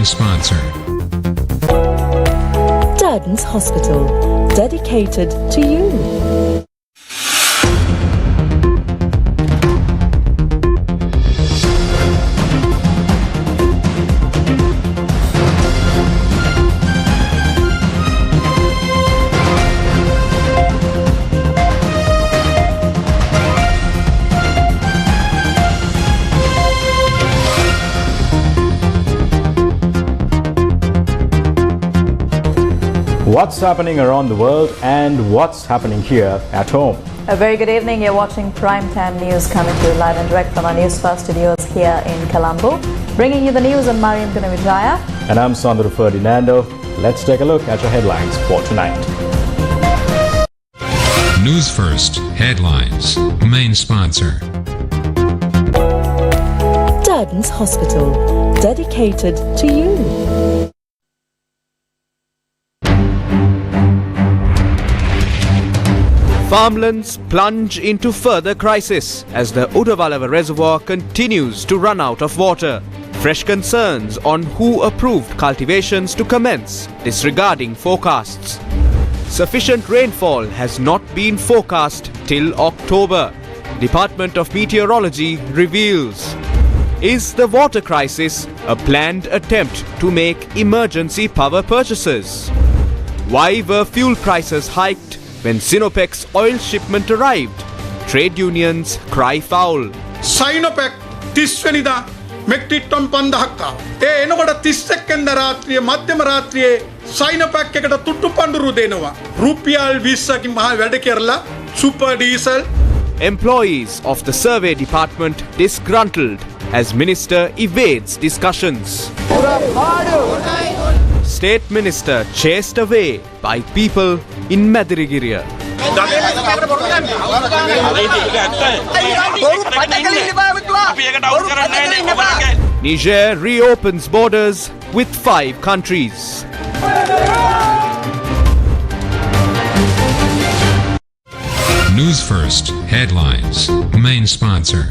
main sponsor. Durden's Hospital, dedicated to you. What's happening around the world and what's happening here at home? A very good evening. You're watching Primetime News coming to you live and direct from our News First studios here in Colombo. Bringing you the news, I'm Mariam Gunavijaya. And I'm Sandro Ferdinando. Let's take a look at your headlines for tonight. News First headlines. Main sponsor. Durden's Hospital, dedicated to you. Farmlands plunge into further crisis as the Udavalava reservoir continues to run out of water. Fresh concerns on who approved cultivations to commence, disregarding forecasts. Sufficient rainfall has not been forecast till October, Department of Meteorology reveals. Is the water crisis a planned attempt to make emergency power purchases? Why were fuel prices hiked when Sinopec's oil shipment arrived? Trade unions cry foul. Sinopec 30 වෙනිදා metric ton 5000ක් ආවා. ඒ එනකොට 31 වෙනිදා රාත්‍රියේ මධ්‍යම රාත්‍රියේ Sinopec එකට තුට්ටු පඳුරු දෙනවා. රුපියල් 20කින් මහා වැඩ කරලා super diesel. Employees of the survey department disgruntled as minister evades discussions. State minister chased away by people in Madirigiriya. Niger reopens borders with 5 countries. News First headlines. Main sponsor.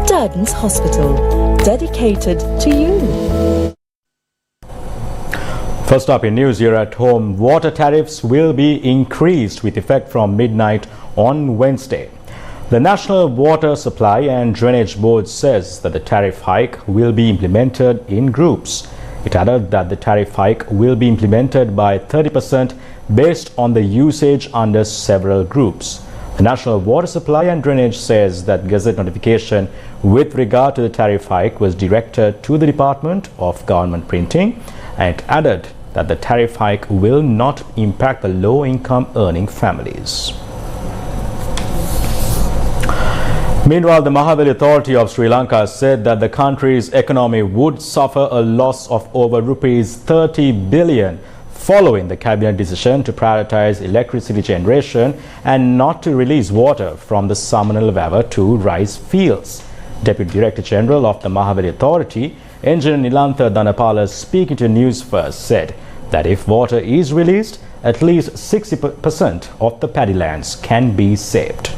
Durden's Hospital, dedicated to you. First up in news here at home, water tariffs will be increased with effect from midnight on Wednesday. The National Water Supply and Drainage Board says that the tariff hike will be implemented in groups. It added that the tariff hike will be implemented by 30% based on the usage under several groups. The National Water Supply and Drainage says that Gazette notification with regard to the tariff hike was directed to the Department of Government Printing, and it added that the tariff hike will not impact the low-income earning families. Meanwhile, the Mahaveli Authority of Sri Lanka said that the country's economy would suffer a loss of over rupees 30 billion following the cabinet decision to prioritize electricity generation and not to release water from the Samanala to rice fields. Deputy Director General of the Mahaveli Authority, Engineer Nilantha Dhanapala, speaking to News First, said that if water is released, at least 60% of the paddy lands can be saved.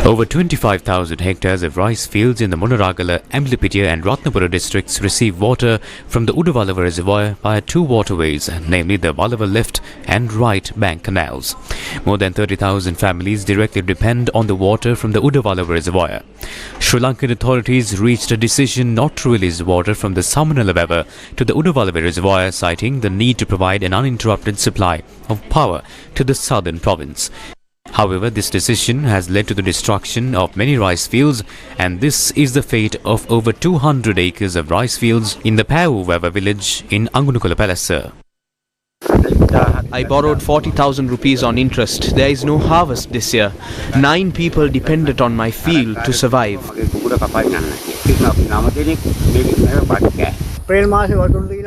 Over 25,000 hectares of rice fields in the Monaragala, Amlipitiya and Ratnapura districts receive water from the Udavalava reservoir via 2 waterways, namely the Valava left and right bank canals. More than 30,000 families directly depend on the water from the Udavalava reservoir. Sri Lankan authorities reached a decision not to release water from the Samanala to the Udavalava reservoir, citing the need to provide an uninterrupted supply of power to the southern province. However, this decision has led to the destruction of many rice fields, and this is the fate of over 200 acres of rice fields in the Pavuvava village in Angunukula Palasa. I borrowed 40,000 rupees on interest. There is no harvest this year. 9 people depended on my field to survive.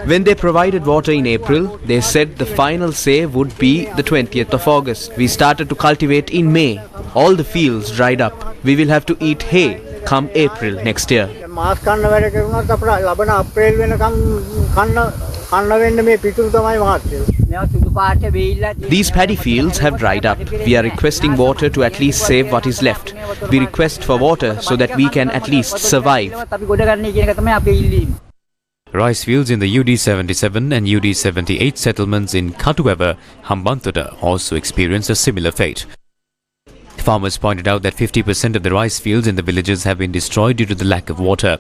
When they provided water in April, they said the final say would be the 20th of August. We started to cultivate in May. All the fields dried up. We will have to eat hay come April next year. These paddy fields have dried up. We are requesting water to at least save what is left. We request for water so that we can at least survive. Rice fields in the UD77 and UD78 settlements in Katuweva, Hambantota also experienced a similar fate. Farmers pointed out that 50% of the rice fields in the villages have been destroyed due to the lack of water.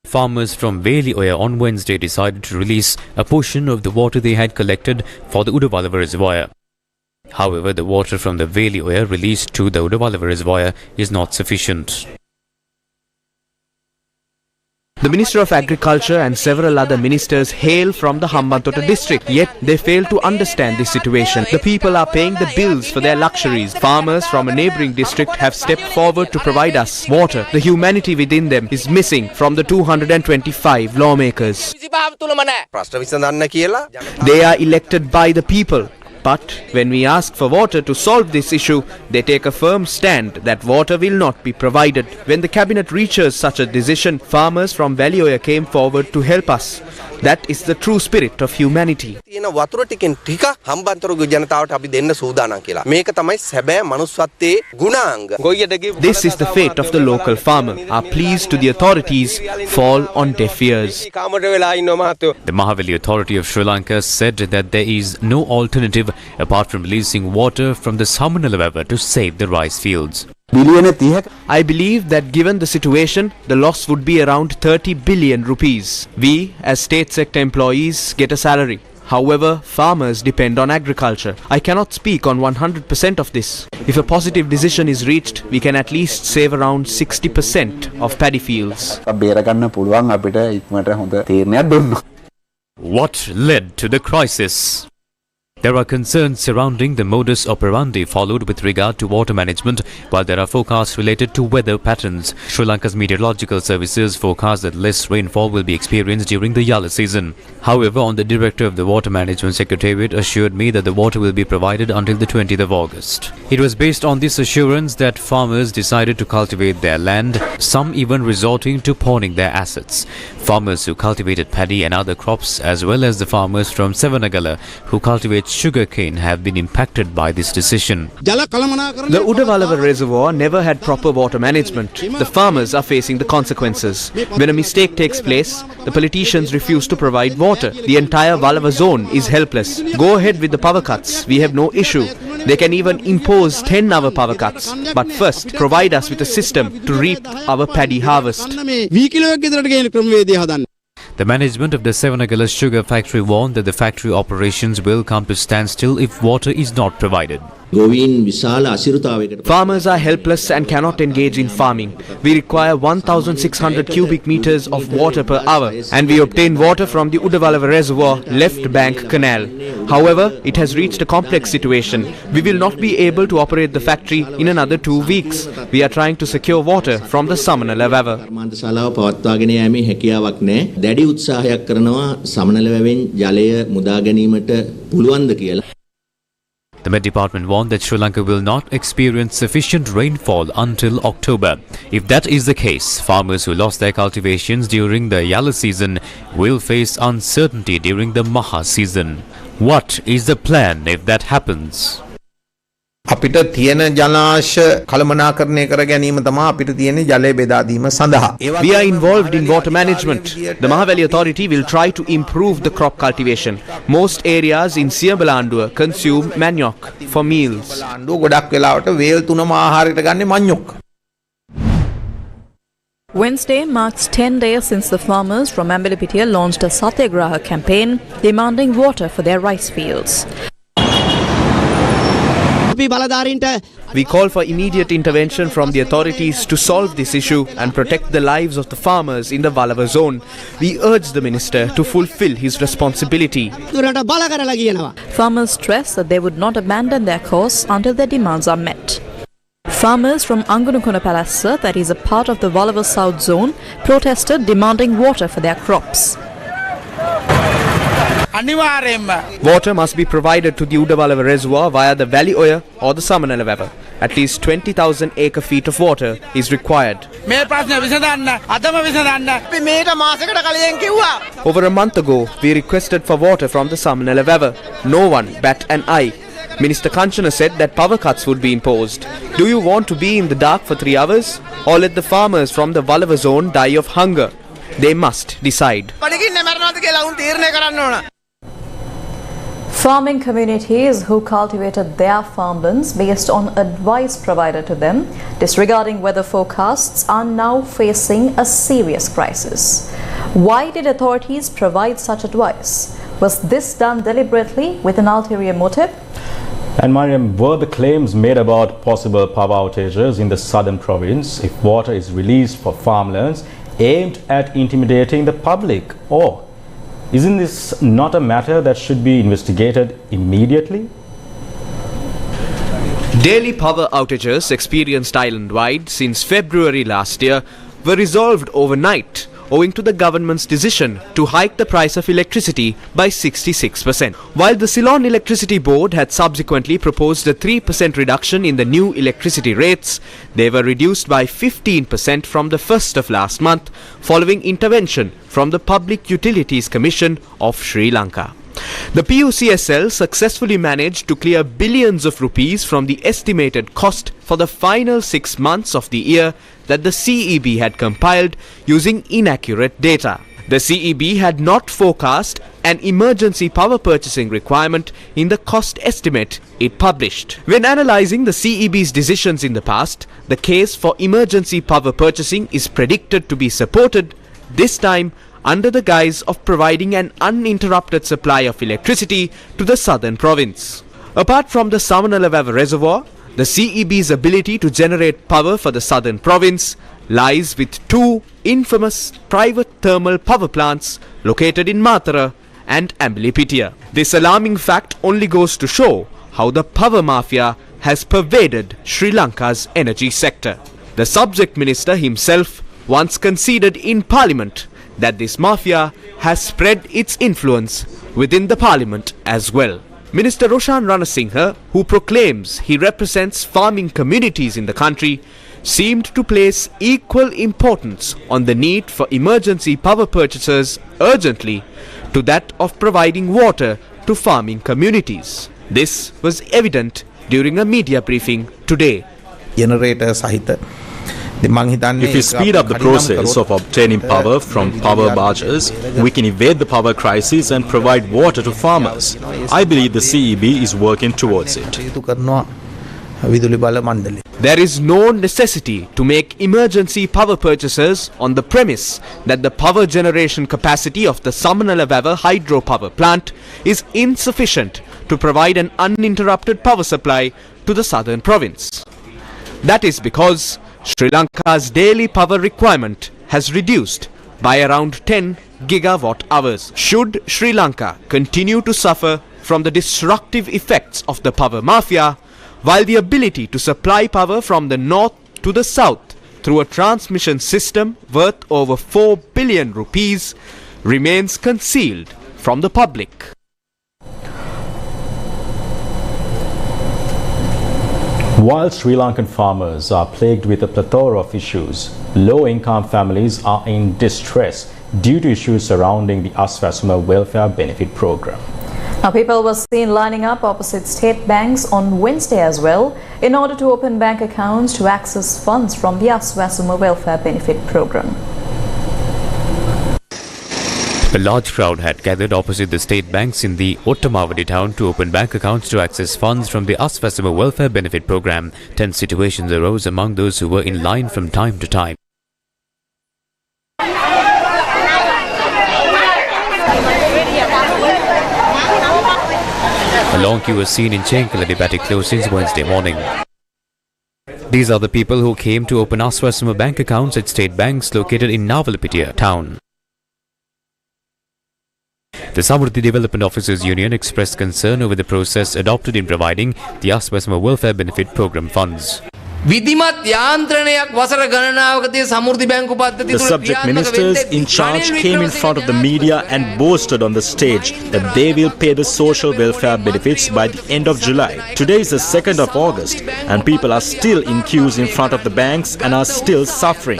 Farmers from Velioya on Wednesday decided to release a portion of the water they had collected for the Udavalava reservoir. However, the water from the Velioya released to the Udavalava reservoir is not sufficient. The Minister of Agriculture and several other ministers hail from the Hambantota district, yet they fail to understand this situation. The people are paying the bills for their luxuries. Farmers from a neighbouring district have stepped forward to provide us water. The humanity within them is missing from the 225 lawmakers. They are elected by the people. But when we ask for water to solve this issue, they take a firm stand that water will not be provided. When the cabinet reaches such a decision, farmers from Velioya came forward to help us. That is the true spirit of humanity. This is the fate of the local farmer. Our pleas to the authorities fall on deaf ears. The Mahaveli Authority of Sri Lanka said that there is no alternative apart from releasing water from the Samanalawewa to save the rice fields. I believe that given the situation, the loss would be around 30 billion rupees. We, as state sector employees, get a salary. However, farmers depend on agriculture. I cannot speak on 100% of this. If a positive decision is reached, we can at least save around 60% of paddy fields. What led to the crisis? There are concerns surrounding the modus operandi followed with regard to water management, while there are forecasts related to weather patterns. Sri Lanka's meteorological services forecast that less rainfall will be experienced during the Yala season. However, the director of the Water Management Secretariat assured me that the water will be provided until the 20th of August. It was based on this assurance that farmers decided to cultivate their land, some even resorting to pawning their assets. Farmers who cultivated paddy and other crops, as well as the farmers from Sevanagala who cultivate sugarcane, have been impacted by this decision. The Udavalava reservoir never had proper water management. The farmers are facing the consequences. When a mistake takes place, the politicians refuse to provide water. The entire Valava zone is helpless. Go ahead with the power cuts. We have no issue. They can even impose 10-hour power cuts. But first, provide us with a system to reap our paddy harvest. The management of the Sevanagala sugar factory warned that the factory operations will come to standstill if water is not provided. Farmers are helpless and cannot engage in farming. We require 1,600 cubic meters of water per hour, and we obtain water from the Udavalava reservoir left bank canal. However, it has reached a complex situation. We will not be able to operate the factory in another 2 weeks. We are trying to secure water from the Samanalawewa. The Met Department warned that Sri Lanka will not experience sufficient rainfall until October. If that is the case, farmers who lost their cultivations during the Yala season will face uncertainty during the Maha season. What is the plan if that happens? අපිට තියෙන ජලාශ කළමනාකරණය කර ගැනීම තමයි අපිට තියෙන ජලය බෙදා දීම සඳහා. We are involved in water management. The Mahaveli Authority will try to improve the crop cultivation. Most areas in Siambalandua consume manioc for meals. ආණ්ඩුව ගොඩක් වෙලාවට වේල් තුනම ආහාරයට ගන්නේ මඤ්ඤොක්. Wednesday marks 10 days since the farmers from Ambelipitia launched a Satyagraha campaign demanding water for their rice fields. We call for immediate intervention from the authorities to solve this issue and protect the lives of the farmers in the Valava zone. We urge the minister to fulfill his responsibility. Farmers stress that they would not abandon their course until their demands are met. Farmers from Angunukuna Palassa, that is a part of the Valava South zone, protested demanding water for their crops. Water must be provided to the Udavalava reservoir via the Velioya or the Samanalawewa. at least 20,000 acre-feet of water is required. Over a month ago, we requested for water from the Samanala River. No one bat an eye. Minister Kanchana said that power cuts would be imposed. Do you want to be in the dark for 3 hours or let the farmers from the Walava zone die of hunger? They must decide. Farming communities who cultivated their farmlands based on advice provided to them, disregarding weather forecasts, are now facing a serious crisis. Why did authorities provide such advice? Was this done deliberately with an ulterior motive? And Mariam, were the claims made about possible power outages in the southern province if water is released for farmlands aimed at intimidating the public, or isn't this not a matter that should be investigated immediately? Daily power outages experienced island-wide since February last year were resolved overnight owing to the government's decision to hike the price of electricity by 66%. While the Ceylon Electricity Board had subsequently proposed a 3% reduction in the new electricity rates, they were reduced by 15% from the 1st of last month following intervention from the Public Utilities Commission of Sri Lanka. The PUCSL successfully managed to clear billions of rupees from the estimated cost for the final 6 months of the year that the CEB had compiled using inaccurate data. The CEB had not forecast an emergency power purchasing requirement in the cost estimate it published. When analyzing the CEB's decisions in the past, the case for emergency power purchasing is predicted to be supported, this time under the guise of providing an uninterrupted supply of electricity to the southern province. Apart from the Samanala Reservoir, the CEB's ability to generate power for the southern province lies with 2 infamous private thermal power plants located in Matara and Amblipitia. This alarming fact only goes to show how the power mafia has pervaded Sri Lanka's energy sector. The subject minister himself once conceded in Parliament that this mafia has spread its influence within the Parliament as well. Minister Roshan Ranasinghe, who proclaims he represents farming communities in the country, seemed to place equal importance on the need for emergency power purchases urgently to that of providing water to farming communities. This was evident during a media briefing today. Generator sahita If we speed up the process of obtaining power from power barges, we can evade the power crisis and provide water to farmers. I believe the CEB is working towards it. There is no necessity to make emergency power purchases on the premise that the power generation capacity of the Samanala hydropower plant is insufficient to provide an uninterrupted power supply to the southern province. That is because Sri Lanka's daily power requirement has reduced by around 10 gigawatt hours. Should Sri Lanka continue to suffer from the destructive effects of the power mafia, while the ability to supply power from the north to the south through a transmission system worth over 4 billion rupees remains concealed from the public. While Sri Lankan farmers are plagued with a plethora of issues, low-income families are in distress due to issues surrounding the Aswasuma Welfare Benefit Program. Now, people were seen lining up opposite state banks on Wednesday as well in order to open bank accounts to access funds from the Aswasuma Welfare Benefit Program. A large crowd had gathered opposite the state banks in the Ottamavadi town to open bank accounts to access funds from the Aswasuma Welfare Benefit Program. Tense situations arose among those who were in line from time to time. A long queue was seen in Chenkaladi close since Wednesday morning. These are the people who came to open Aswasuma bank accounts at state banks located in Navalapitiya town. The Samruddhi Development Officers Union expressed concern over the process adopted in providing the Aswasuma Welfare Benefit Program funds. The subject ministers in charge came in front of the media and boasted on the stage that they will pay the social welfare benefits by the end of July. Today is the 2nd of August and people are still in queues in front of the banks and are still suffering.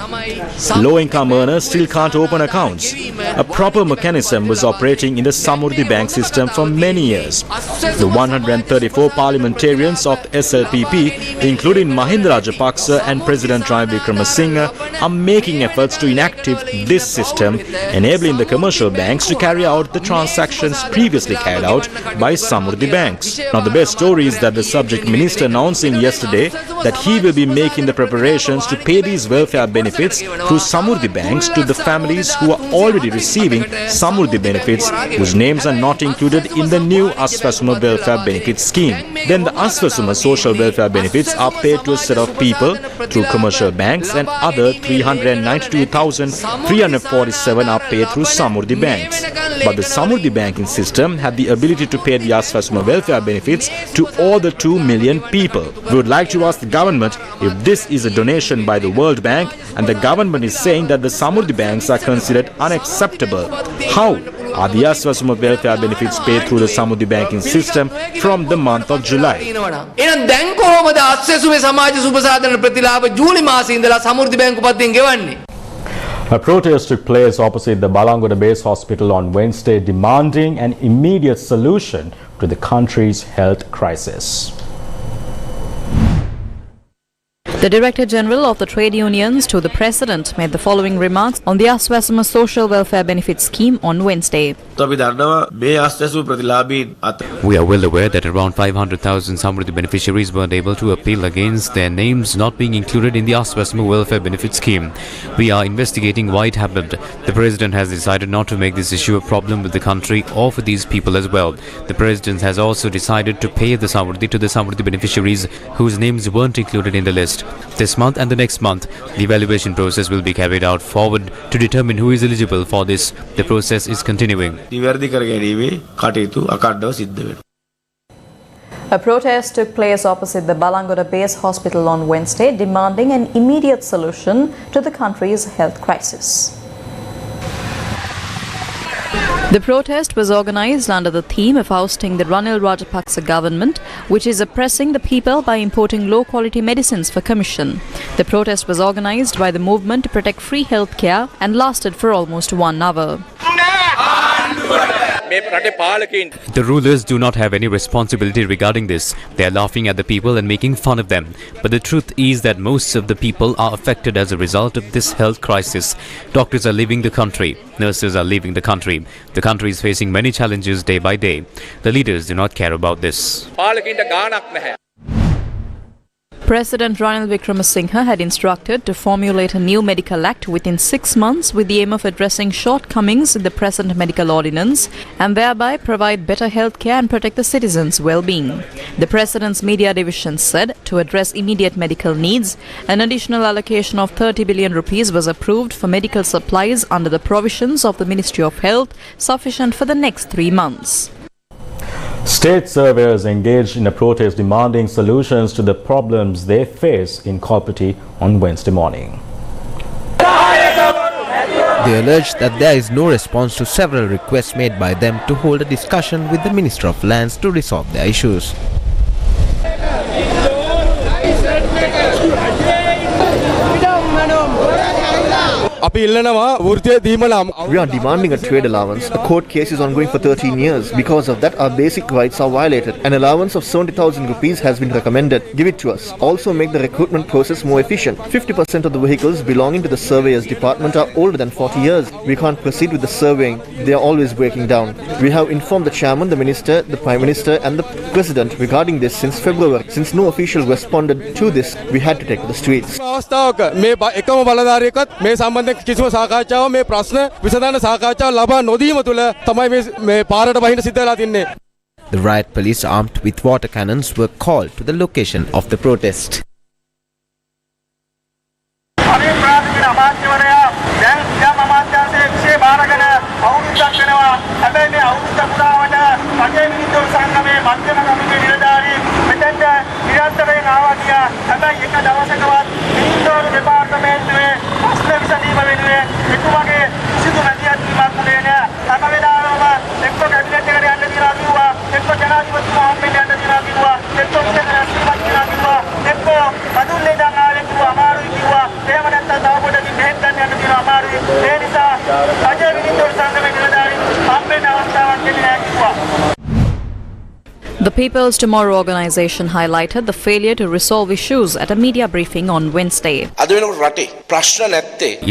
Low-income earners still can't open accounts. A proper mechanism was operating in the Samurdhi Bank system for many years. The 134 parliamentarians of the SLPP, including Mahinda Rajapaksa and President Ranil Wickremesinghe, are making efforts to inactivate this system, enabling the commercial banks to carry out the transactions previously carried out by Samurdhi banks. Now the best story is that the subject minister announcing yesterday that he will be making the preparations to pay these welfare benefits through Samurdhi banks to the families who are already receiving Samurdhi benefits whose names are not included in the new Aswasuma welfare benefit scheme. Then the Aswasuma social welfare benefits are paid to a set of people through commercial banks and other 392,347 are paid through Samurdhi banks. But the Samurdhi banking system had the ability to pay the Aswasuma welfare benefits to all the 2 million people. We would like to ask the government if this is a donation by the World Bank and the government is saying that the Samurdhi banks are considered unacceptable. How are the Aswasuma welfare benefits paid through the Samurdhi banking system from the month of July? A protest took place opposite the Balangoda Base Hospital on Wednesday, demanding an immediate solution to the country's health crisis. The Director General of the Trade Unions to the President made the following remarks on the Aswasama Social Welfare Benefit Scheme on Wednesday. We are well aware that around 500,000 Samurdhi beneficiaries weren't able to appeal against their names not being included in the Aswasama Welfare Benefit Scheme. We are investigating why it happened. The President has decided not to make this issue a problem with the country or for these people as well. The President has also decided to pay the Samurdhi to the Samurdhi beneficiaries whose names weren't included in the list. This month and the next month, the evaluation process will be carried out forward to determine who is eligible for this. The process is continuing. A protest took place opposite the Balangoda Base Hospital on Wednesday, demanding an immediate solution to the country's health crisis. The protest was organized under the theme of ousting the Ranil Rajapaksa government, which is oppressing the people by importing low-quality medicines for commission. The protest was organized by the Movement to Protect Free Health Care and lasted for almost 1 hour. The rulers do not have any responsibility regarding this. They are laughing at the people and making fun of them. But the truth is that most of the people are affected as a result of this health crisis. Doctors are leaving the country. Nurses are leaving the country. The country is facing many challenges day by day. The leaders do not care about this. President Ranil Wickremesinghe had instructed to formulate a new medical act within 6 months with the aim of addressing shortcomings in the present medical ordinance and thereby provide better health care and protect the citizens' well-being. The President's media division said to address immediate medical needs, an additional allocation of 30 billion rupees was approved for medical supplies under the provisions of the Ministry of Health, sufficient for the next 3 months. State surveyors engaged in a protest demanding solutions to the problems they face in Kalpiti on Wednesday morning. They alleged that there is no response to several requests made by them to hold a discussion with the Minister of Lands to resolve their issues. We are demanding a trade allowance. A court case is ongoing for 13 years. Because of that, our basic rights are violated. An allowance of 70,000 rupees has been recommended. Give it to us. Also make the recruitment process more efficient. 50% of the vehicles belonging to the surveyors department are older than 40 years. We can't proceed with the surveying. They are always breaking down. We have informed the chairman, the minister, the prime minister and the president regarding this since February. Since no official responded to this, we had to take to the streets. කිසිම සාකච්ඡාවක් මේ ප්‍රශ්න විසඳන සාකච්ඡාව ලබා නොදීම තුළ තමයි මේ පාරට බහින්න සිද්ධ වෙලා තින්නේ. The riot police armed with water cannons were called to the location of the protest. The People's Tomorrow organization highlighted the failure to resolve issues at a media briefing on Wednesday.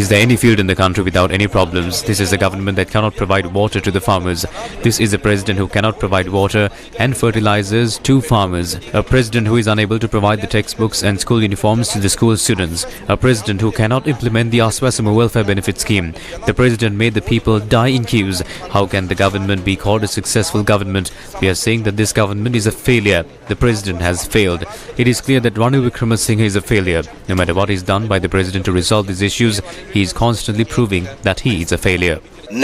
Is there any field in the country without any problems? This is a government that cannot provide water to the farmers. This is a president who cannot provide water and fertilizers to farmers. A president who is unable to provide the textbooks and school uniforms to the school students. A president who cannot implement the Aswasama welfare benefit scheme. The president made the people die in queues. How can the government be called a successful government? We are saying that this government is a failure. The president has failed. It is clear that Ranil Wickremesinghe is a failure. No matter what is done by the president to resolve these issues, he is constantly proving that he is a failure. In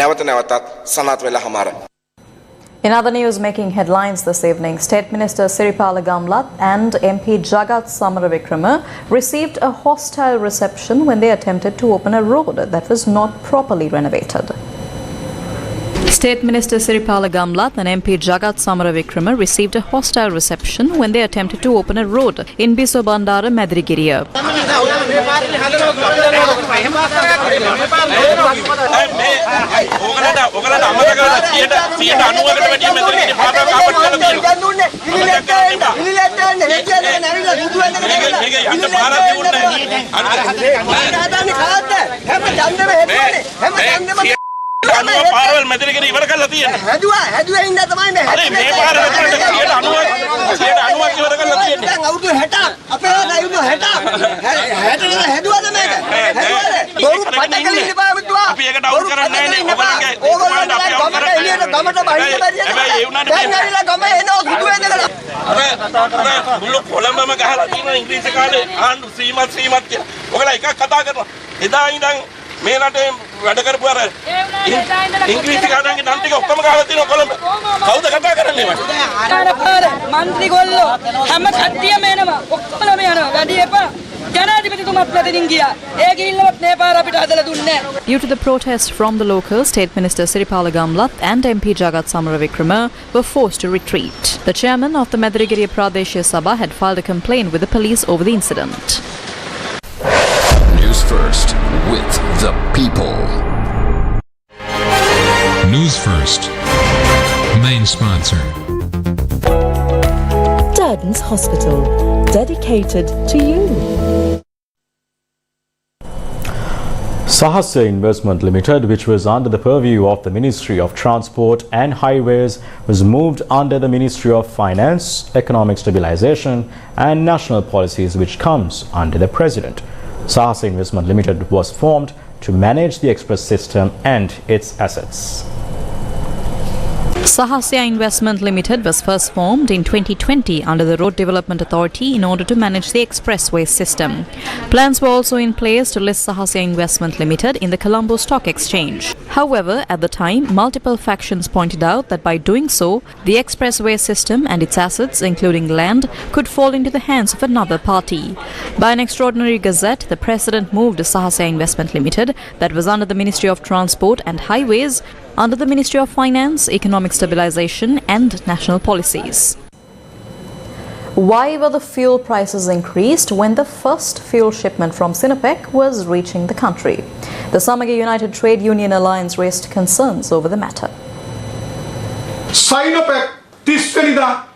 other news making headlines this evening, State Minister Siripala Gamlath and MP Jagat Samaravikrama received a hostile reception when they attempted to open a road that was not properly renovated. State Minister Siripala Gamlath and MP Jagat Samaravikrama received a hostile reception when they attempted to open a road in Biso Bandara, Madrigiriya. පාරවල් මෙතනගෙන ඉවර කරලා තියෙනවා. හැදුවා ඉන්න තමයි මේ. හරි මේ පාර මෙතනට 90ක් ඉවර කරලා තියෙන්නේ. දැන් අවුරුදු 60ක් අපේ අවුරුදු 60ක් හැදුවාද මේක? හැදුවාද? බොරු පටකලින් ඉඳපා මුතුවා. අපි ඒකට අවුල් කරන්නේ නැහැ නේ. ඕගොල්ලන්ගේ අපි අවුල් කරන්නේ එළියට ගමට බහින්න බැරිද? හැබැයි ඒ වුණාට දැන් ඇවිල්ලා ගම එනවා සුදු වෙනදලා. අර මුළු කොළඹම ගහලා තියෙන ඉංග්‍රීසි කාලේ ආණ්ඩු ශ්‍රීමත් කියලා. ඔයගොල්ලෝ එකක් කතා කරනවා. එදා ඉඳන් මේ රටේ වැඩ කරපු අර ඉංග්‍රීසි කාරණාගේ නම් ටික ඔක්කොම ගහලා තියෙනවා කොළඹ. කවුද කතා කරන්නේ මට? අර മന്ത്രി ගොල්ලෝ හැම කට්ටියම එනවා. ඔක්කොම යනවා. වැඩි එපා. ජනාධිපතිතුමත් මෙතනින් ගියා. ඒ ගිහිල්ලවත් මේ පාර අපිට හදලා දුන්නේ නැහැ. Due to the protest from the locals, State Minister Siripala Gamlath and MP Jagat Samaravikrama were forced to retreat. The chairman of the Madrigiriya Pradeshya Sabha had filed a complaint with the police over the incident. News First with the people. News First. Main sponsor. Durden's Hospital, dedicated to you. Sahasya Investment Limited, which was under the purview of the Ministry of Transport and Highways, was moved under the Ministry of Finance, Economic Stabilization and National Policies, which comes under the President. Sahasya Investment Limited was formed to manage the express system and its assets. Sahasya Investment Limited was first formed in 2020 under the Road Development Authority in order to manage the expressway system. Plans were also in place to list Sahasya Investment Limited in the Colombo Stock Exchange. However, at the time, multiple factions pointed out that by doing so, the expressway system and its assets, including land, could fall into the hands of another party. By an extraordinary gazette, the President moved Sahasya Investment Limited, that was under the Ministry of Transport and Highways, under the Ministry of Finance, Economic Stabilization and National Policies. Why were the fuel prices increased when the first fuel shipment from Sinopec was reaching the country? The Samagya United Trade Union Alliance raised concerns over the matter. Sinopec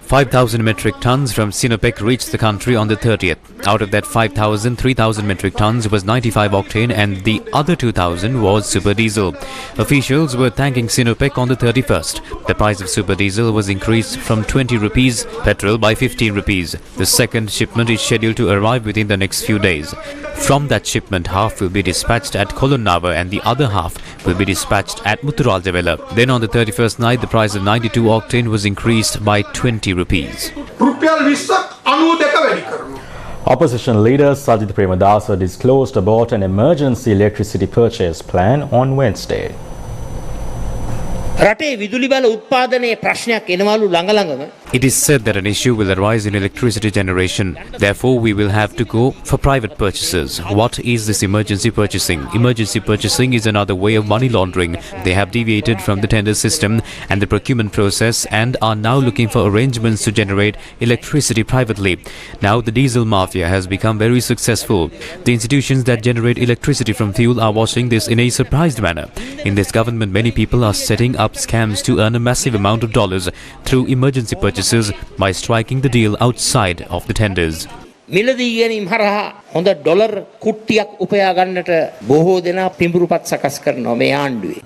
5,000 metric tons from Sinopec reached the country on the 30th. Out of that 5,000, 3,000 metric tons was 95 octane and the other 2,000 was super diesel. Officials were thanking Sinopec on the 31st. The price of super diesel was increased from 20 rupees, petrol by 15 rupees. The second shipment is scheduled to arrive within the next few days. From that shipment, half will be dispatched at Kolonnava and the other half will be dispatched at Mutturaldevela. Then on the 31st night, the price of 92 octane was increased by 20 rupees. Opposition leader Sajith Premadasa disclosed about an emergency electricity purchase plan on Wednesday. රටේ විදුලි බල උත්පාදනයේ ප්‍රශ්නයක් එනවලු ළඟ ළඟම It is said that an issue will arise in electricity generation. Therefore, we will have to go for private purchases. What is this emergency purchasing? Emergency purchasing is another way of money laundering. They have deviated from the tender system and the procurement process and are now looking for arrangements to generate electricity privately. Now, the diesel mafia has become very successful. The institutions that generate electricity from fuel are watching this in a surprised manner. In this government, many people are setting up scams to earn a massive amount of dollars through emergency purchases by striking the deal outside of the tenders. මිලදී ගැනීම හරහා හොඳ dollar කුට්ටියක් උපයා ගන්නට බොහෝ දෙනා පිඹුරුපත් සකස් කරනවා මේ ආණ්ඩුවේ.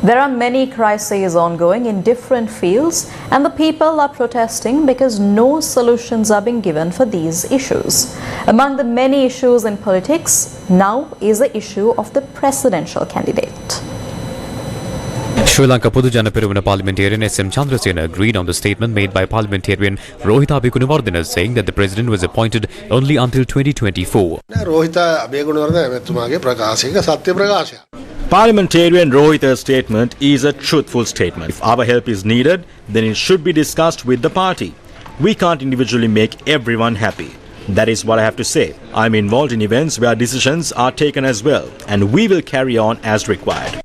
There are many crises ongoing in different fields, and the people are protesting because no solutions are being given for these issues. Among the many issues in politics, now is the issue of the presidential candidate. Sri Lanka Podujana Perumana parliamentarian S.M. Chandrasena agreed on the statement made by parliamentarian Rohita Abegunawardena, saying that the president was appointed only until 2024. Parliamentarian Rohita's statement is a truthful statement. If our help is needed, then it should be discussed with the party. We can't individually make everyone happy. That is what I have to say. I'm involved in events where decisions are taken as well, and we will carry on as required.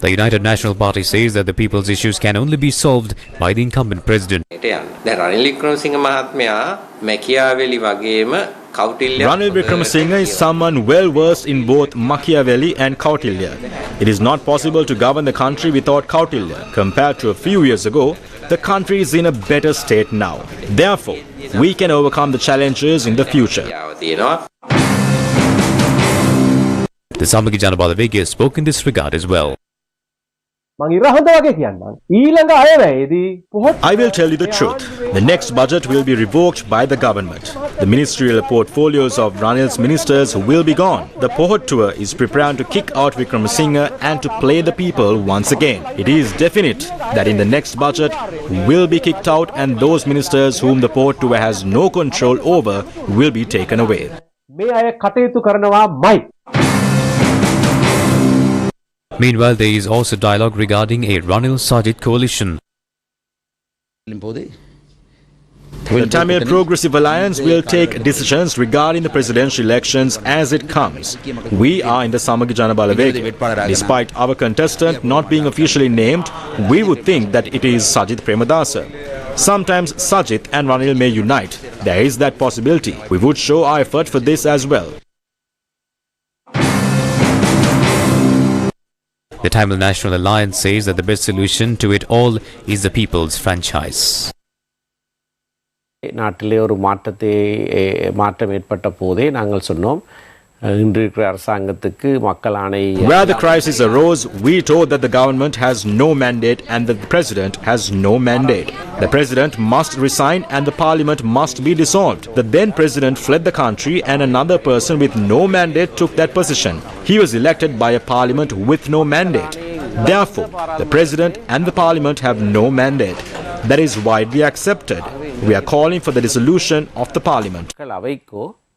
The United National Party says that the people's issues can only be solved by the incumbent president. Ranil Wickremesinghe is someone well versed in both Machiavelli and Kautilya. It is not possible to govern the country without Kautilya. Compared to a few years ago, the country is in a better state now. Therefore, we can overcome the challenges in the future. The Samagi Janabalawege spoke in this regard as well. I will tell you the truth. The next budget will be revoked by the government. The ministerial portfolios of Ranil's ministers will be gone. The Pohot tour is preparing to kick out Wickremesinghe and to play the people once again. It is definite that in the next budget will be kicked out, and those ministers whom the Pohot tour has no control over will be taken away. Meanwhile, there is also dialogue regarding a Ranil-Sajid coalition. The Tamil Progressive Alliance will take decisions regarding the presidential elections as it comes. We are in the Samagi Janabalawege. Despite our contestant not being officially named, we would think that it is Sajid Premadasa. Sometimes Sajid and Ranil may unite. There is that possibility. We would show our effort for this as well. The Tamil National Alliance says that the best solution to it all is the people's franchise. நாட்டிலே ஒரு மாற்றம் ஏற்பட்ட போதே நாங்கள் சொன்னோம் இன்றைய அரசாங்கத்துக்கு மக்கள் ஆணை. Where the crisis arose, we told that the government has no mandate and that the president has no mandate. The president must resign and the parliament must be dissolved. The then president fled the country and another person with no mandate took that position. He was elected by a parliament with no mandate. Therefore, the president and the parliament have no mandate. That is widely accepted. We are calling for the dissolution of the parliament.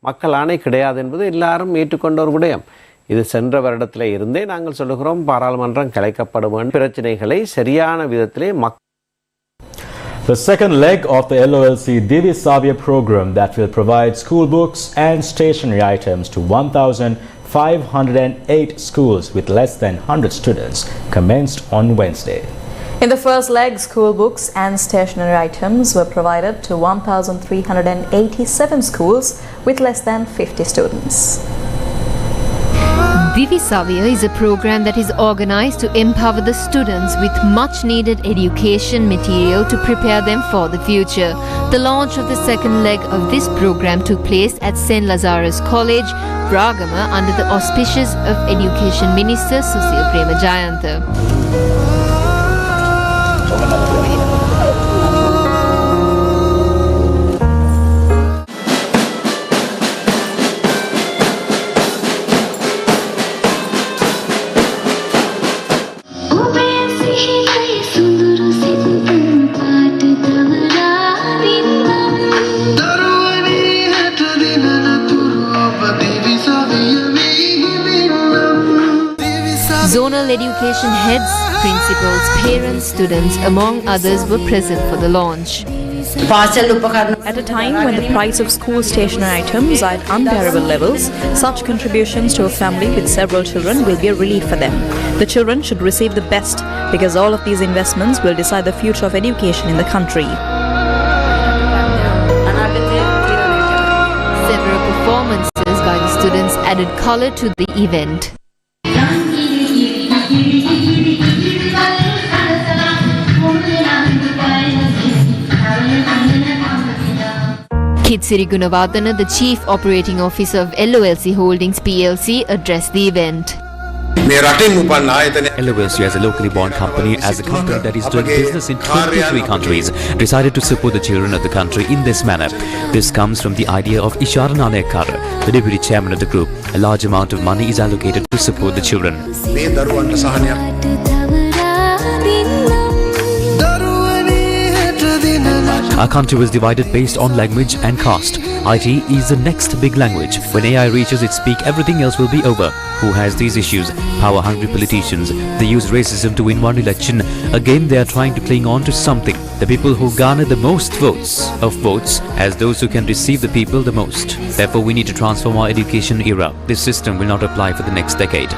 மக்கள் ஆணை கிடையாது என்பது எல்லாரும் ஏற்றுக்கொண்ட ஒரு விடயம். இது சென்ற வருடத்திலே இருந்தே நாங்கள் சொல்லுகிறோம் பாராளுமன்றம் கலைக்கப்படும் பிரச்சனைகளை சரியான விதத்திலே. The second leg of the LOLC Divi Savya program that will provide school books and stationery items to 1,508 schools with less than 100 students commenced on Wednesday. In the first leg, school books and stationery items were provided to 1,387 schools with less than 50 students. Divi Savya is a program that is organized to empower the students with much needed education material to prepare them for the future. The launch of the second leg of this program took place at St. Lazarus College, Ragama, under the auspices of Education Minister Susil Premajayantha. Zonal education heads, principals, parents, students, among others were present for the launch. At a time when the price of school stationery items are at unbearable levels, such contributions to a family with several children will be a relief for them. The children should receive the best because all of these investments will decide the future of education in the country. Several performances by the students added color to the event. Kitsiri Gunawardana, the Chief Operating Officer of LOLC Holdings PLC, addressed the event. LOLC, as a locally born company, as a company that is doing business in 23 countries, decided to support the children of the country in this manner. This comes from the idea of Isharan Anekara, the deputy chairman of the group. A large amount of money is allocated to support the children. Our country was divided based on language and caste. IT is the next big language. When AI reaches its peak, everything else will be over. Who has these issues? Power-hungry politicians. They use racism to win one election. Again, they are trying to cling on to something. The people who garner the most votes as those who can deceive the people the most. Therefore, we need to transform our education era. This system will not apply for the next decade.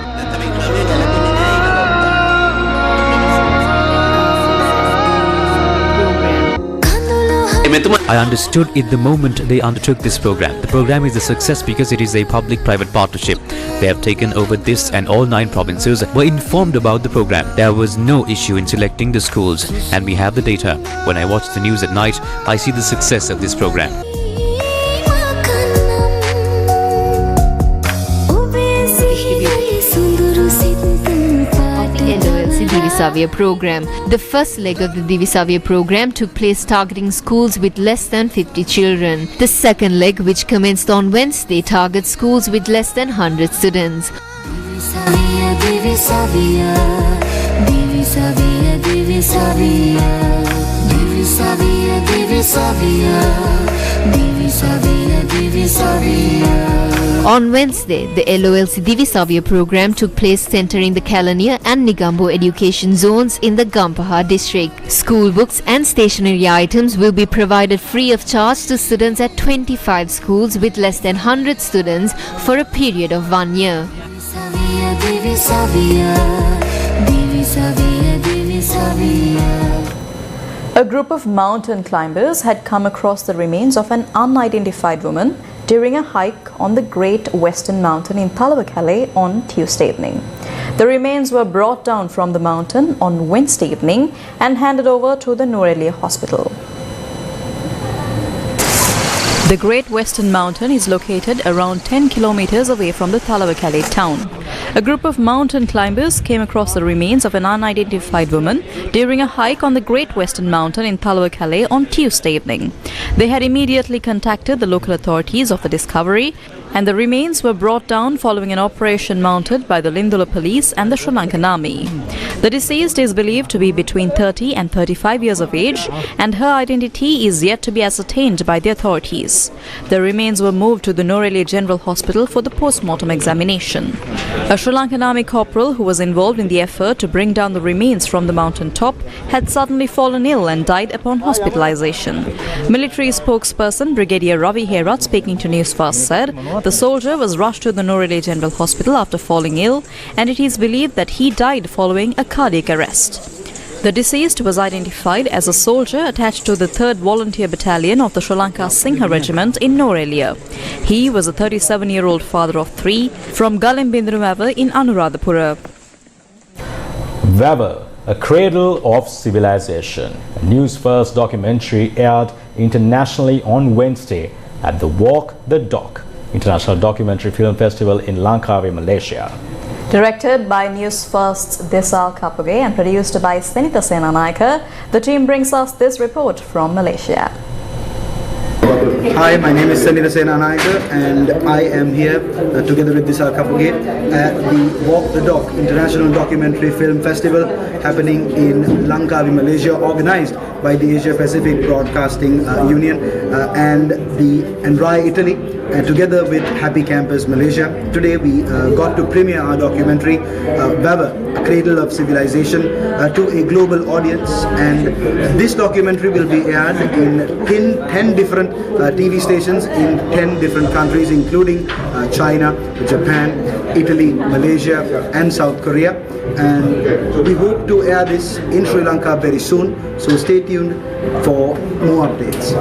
I understood it the moment they undertook this program. The program is a success because it is a public-private partnership. They have taken over this and all 9 provinces were informed about the program. There was no issue in selecting the schools and we have the data. When I watch the news at night, I see the success of this program. Divisavia program. The first leg of the Divisavia program took place targeting schools with less than 50 children. The second leg, which commenced on Wednesday, targets schools with less than 100 students. On Wednesday, the LOLC Divisavia program took place centering the Kalaniya and Negombo education zones in the Gampaha district. School books and stationery items will be provided free of charge to students at 25 schools with less than 100 students for a period of 1 year. A group of mountain climbers had come across the remains of an unidentified woman during a hike on the Great Western Mountain in Talawakale on Tuesday evening. The remains were brought down from the mountain on Wednesday evening and handed over to the Nurelia hospital. The Great Western Mountain is located around 10 kilometers away from the Talawakale town. A group of mountain climbers came across the remains of an unidentified woman during a hike on the Great Western Mountain in Talawakale on Tuesday evening. They had immediately contacted the local authorities of the discovery, and the remains were brought down following an operation mounted by the Lindula police and the Sri Lankan army. The deceased is believed to be between 30 and 35 years of age, and her identity is yet to be ascertained by the authorities. The remains were moved to the Nurelia General Hospital for the post-mortem examination. A Sri Lankan army corporal who was involved in the effort to bring down the remains from the mountain top had suddenly fallen ill and died upon hospitalization. Military spokesperson Brigadier Ravi Herat, speaking to News First, said the soldier was rushed to the Nurelia General Hospital after falling ill, and it is believed that he died following a cardiac arrest. The deceased was identified as a soldier attached to the 3rd Volunteer Battalion of the Sri Lanka Singha Regiment in Nurelia. He was a 37-year-old father of 3 from Galembindrumawa in Anuradhapura. Vavar, a cradle of civilization. A News First documentary aired internationally on Wednesday at the Walk the Dock International Documentary Film Festival in Lanka, Malaysia. Directed by News First's Desal Kapuge and produced by Senitha Senanayake, the team brings us this report from Malaysia. Hi, my name is Senitha Senanayake and I am here together with Desal Kapuge at the Walk the Dock International Documentary Film Festival happening in Lanka, Malaysia, organized by the Asia Pacific Broadcasting Union and the Enrai Italy. together with Happy Campus Malaysia. Today we got to premiere our documentary Weber, A Cradle of Civilization, to a global audience, and this documentary will be aired in 10 different TV stations in 10 different countries, including China, Japan, Italy, Malaysia and South Korea, and we hope to air this in Sri Lanka very soon, so stay tuned for more updates.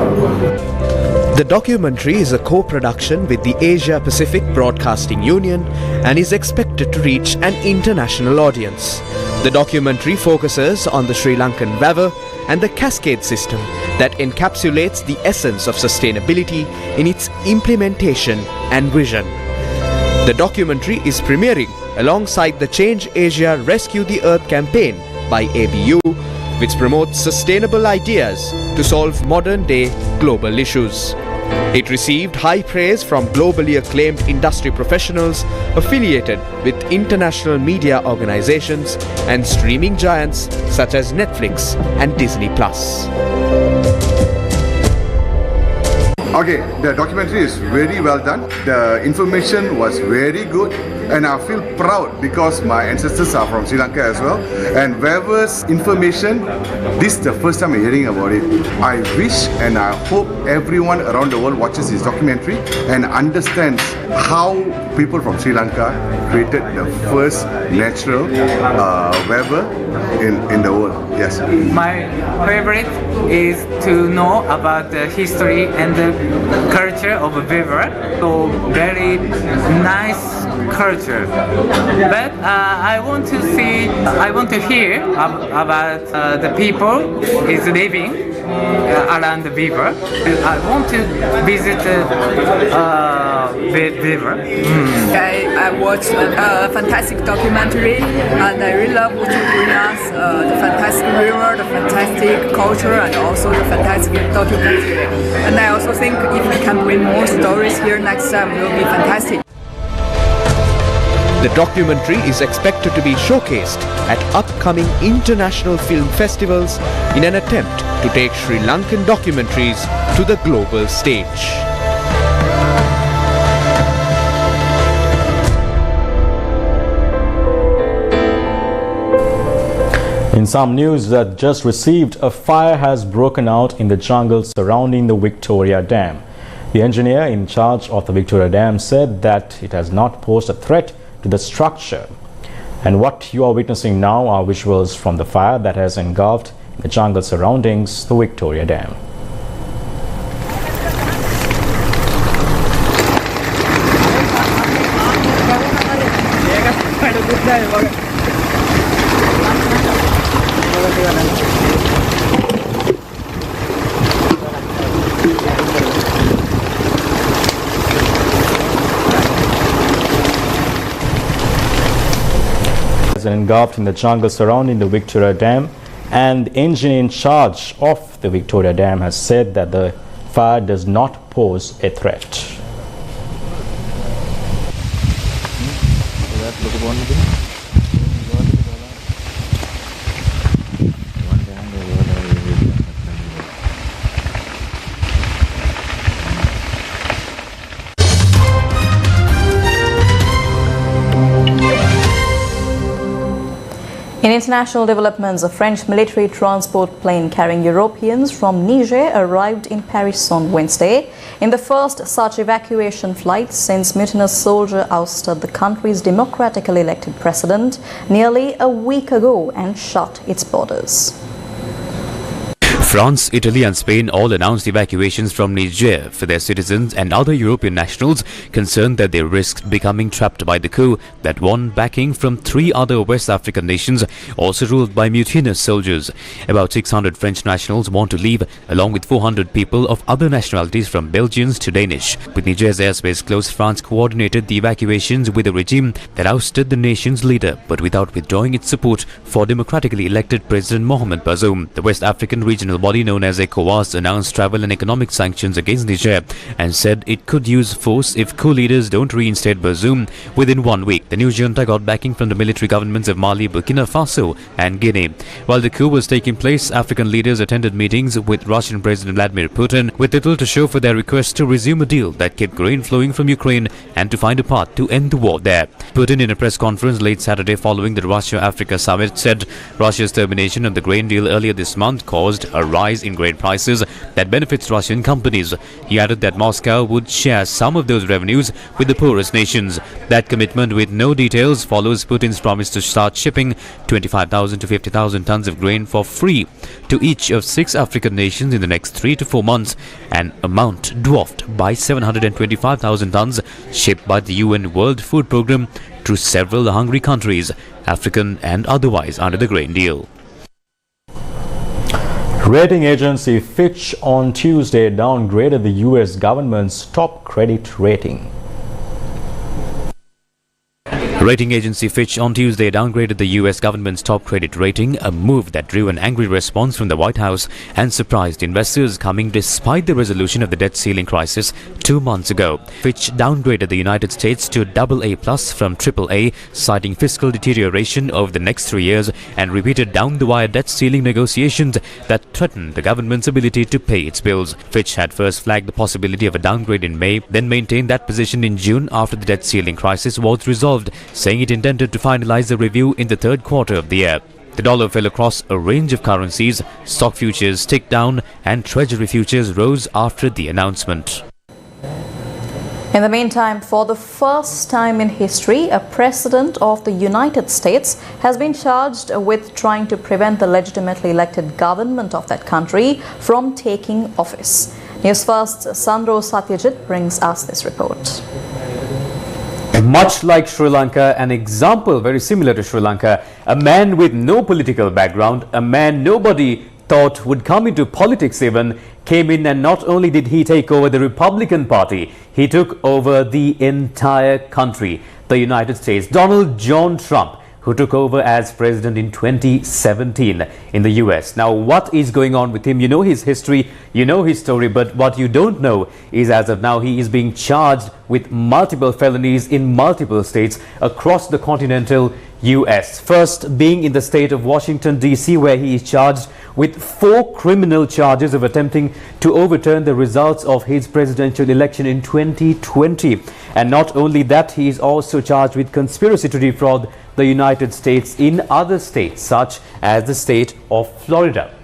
The documentary is a co-production with the Asia Pacific Broadcasting Union and is expected to reach an international audience. The documentary focuses on the Sri Lankan weather and the cascade system that encapsulates the essence of sustainability in its implementation and vision. The documentary is premiering alongside the Change Asia Rescue the Earth campaign by ABU, which promotes sustainable ideas to solve modern-day global issues. It received high praise from globally acclaimed industry professionals affiliated with international media organizations and streaming giants such as Netflix and Disney+. Okay, the documentary is very well done. The information was very good, and I feel proud because my ancestors are from Sri Lanka as well. And Weber's information, this is the first time I'm hearing about it. I wish and I hope everyone around the world watches this documentary and understands how people from Sri Lanka created the first natural Weber in the world. Yes. My favorite is to know about the history and the culture of Weber. So very nice culture. But I want to hear about the people is living around the river. I want to visit the river. I watched a fantastic documentary, and I really love what you bring us, the fantastic river, the fantastic culture, and also the fantastic documentary. And I also think if we can bring more stories here next time, it will be fantastic. The documentary is expected to be showcased at upcoming international film festivals in an attempt to take Sri Lankan documentaries to the global stage. In some news that just received, a fire has broken out in the jungle surrounding the Victoria Dam. The engineer in charge of the Victoria Dam said that it has not posed a threat to the structure. And what you are witnessing now are visuals from the fire that has engulfed the jungle surroundings the Victoria Dam. Engulfed in the jungle surrounding the Victoria Dam, and the engineer in charge of the Victoria Dam has said that the fire does not pose a threat. In international developments, a French military transport plane carrying Europeans from Niger arrived in Paris on Wednesday in the first such evacuation flight since mutinous soldiers ousted the country's democratically elected president nearly a week ago and shut its borders. France, Italy and Spain all announced evacuations from Niger for their citizens and other European nationals concerned that they risked becoming trapped by the coup that won backing from 3 other West African nations also ruled by mutinous soldiers. About 600 French nationals want to leave along with 400 people of other nationalities from Belgians to Danish. With Niger's airspace closed, France coordinated the evacuations with a regime that ousted the nation's leader but without withdrawing its support for democratically elected President Mohamed Bazoum. The West African regional body known as ECOWAS announced travel and economic sanctions against Niger and said it could use force if coup leaders don't reinstate Bazoum within 1 week. The new junta got backing from the military governments of Mali, Burkina Faso and Guinea. While the coup was taking place, African leaders attended meetings with Russian President Vladimir Putin with little to show for their request to resume a deal that kept grain flowing from Ukraine and to find a path to end the war there. Putin, in a press conference late Saturday following the Russia-Africa summit, said Russia's termination of the grain deal earlier this month caused a rise in grain prices that benefits Russian companies. He added that Moscow would share some of those revenues with the poorest nations. That commitment, with no details, follows Putin's promise to start shipping 25,000 to 50,000 tons of grain for free to each of 6 African nations in the next 3 to 4 months, an amount dwarfed by 725,000 tons shipped by the UN World Food Programme to several hungry countries, African and otherwise, under the grain deal. Rating agency Fitch on Tuesday downgraded the US government's top credit rating. Rating agency Fitch on Tuesday downgraded the US government's top credit rating, a move that drew an angry response from the White House and surprised investors, coming despite the resolution of the debt ceiling crisis 2 months ago. Fitch downgraded the United States to AA+ from AAA, citing fiscal deterioration over the next 3 years and repeated down-the-wire debt ceiling negotiations that threatened the government's ability to pay its bills. Fitch had first flagged the possibility of a downgrade in May, then maintained that position in June after the debt ceiling crisis was resolved, saying it intended to finalize the review in the third quarter of the year. The dollar fell across a range of currencies, stock futures ticked down and treasury futures rose after the announcement. In the meantime, for the first time in history, a president of the United States has been charged with trying to prevent the legitimately elected government of that country from taking office. News First, Sandro Satyajit brings us this report. Much like Sri Lanka, an example very similar to Sri Lanka, a man with no political background, a man nobody thought would come into politics even, came in, and not only did he take over the Republican Party, he took over the entire country, the United States. Donald John Trump, who took over as president in 2017 in the US. Now, what is going on with him? You know his history, you know his story, but what you don't know is, as of now, he is being charged with multiple felonies in multiple states across the continental US. First being in the state of Washington, D.C., where he is charged with 4 criminal charges of attempting to overturn the results of his presidential election in 2020. And not only that, he is also charged with conspiracy to defraud the United States in other states, such as the state of Florida.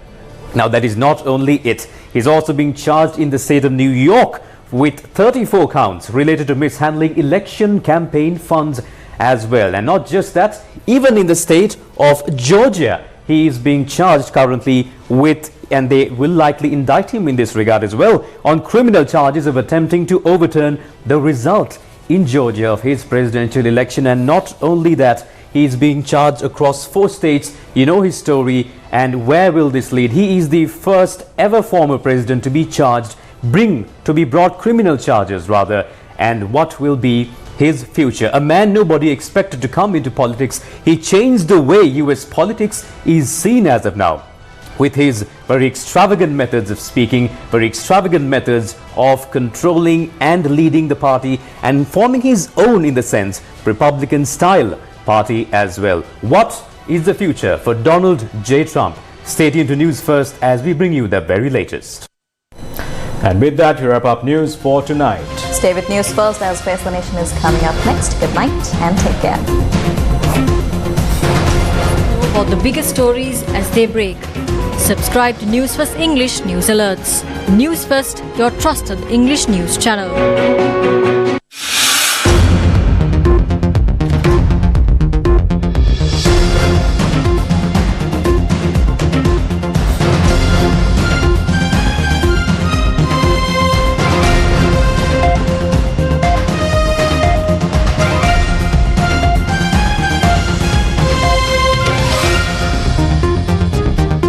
Now, that is not only it. He's also being charged in the state of New York with 34 counts related to mishandling election campaign funds as well. And not just that, even in the state of Georgia, he is being charged currently with, and they will likely indict him in this regard as well, on criminal charges of attempting to overturn the result in Georgia of his presidential election. And not only that, he is being charged across 4 states. You know his story, and where will this lead? He is the first ever former president to be charged, to be brought criminal charges rather, and what will be his future? A man nobody expected to come into politics. He changed the way US politics is seen as of now, with his very extravagant methods of speaking, very extravagant methods of controlling and leading the party, and forming his own, in the sense, Republican style party as well. What is the future for Donald J. Trump? Stay tuned to News First as we bring you the very latest. And with that, we wrap up news for tonight. Stay with News First as Face the Nation is coming up next. Good night and take care. For the biggest stories as they break, subscribe to News First English News Alerts. News First, your trusted English news channel.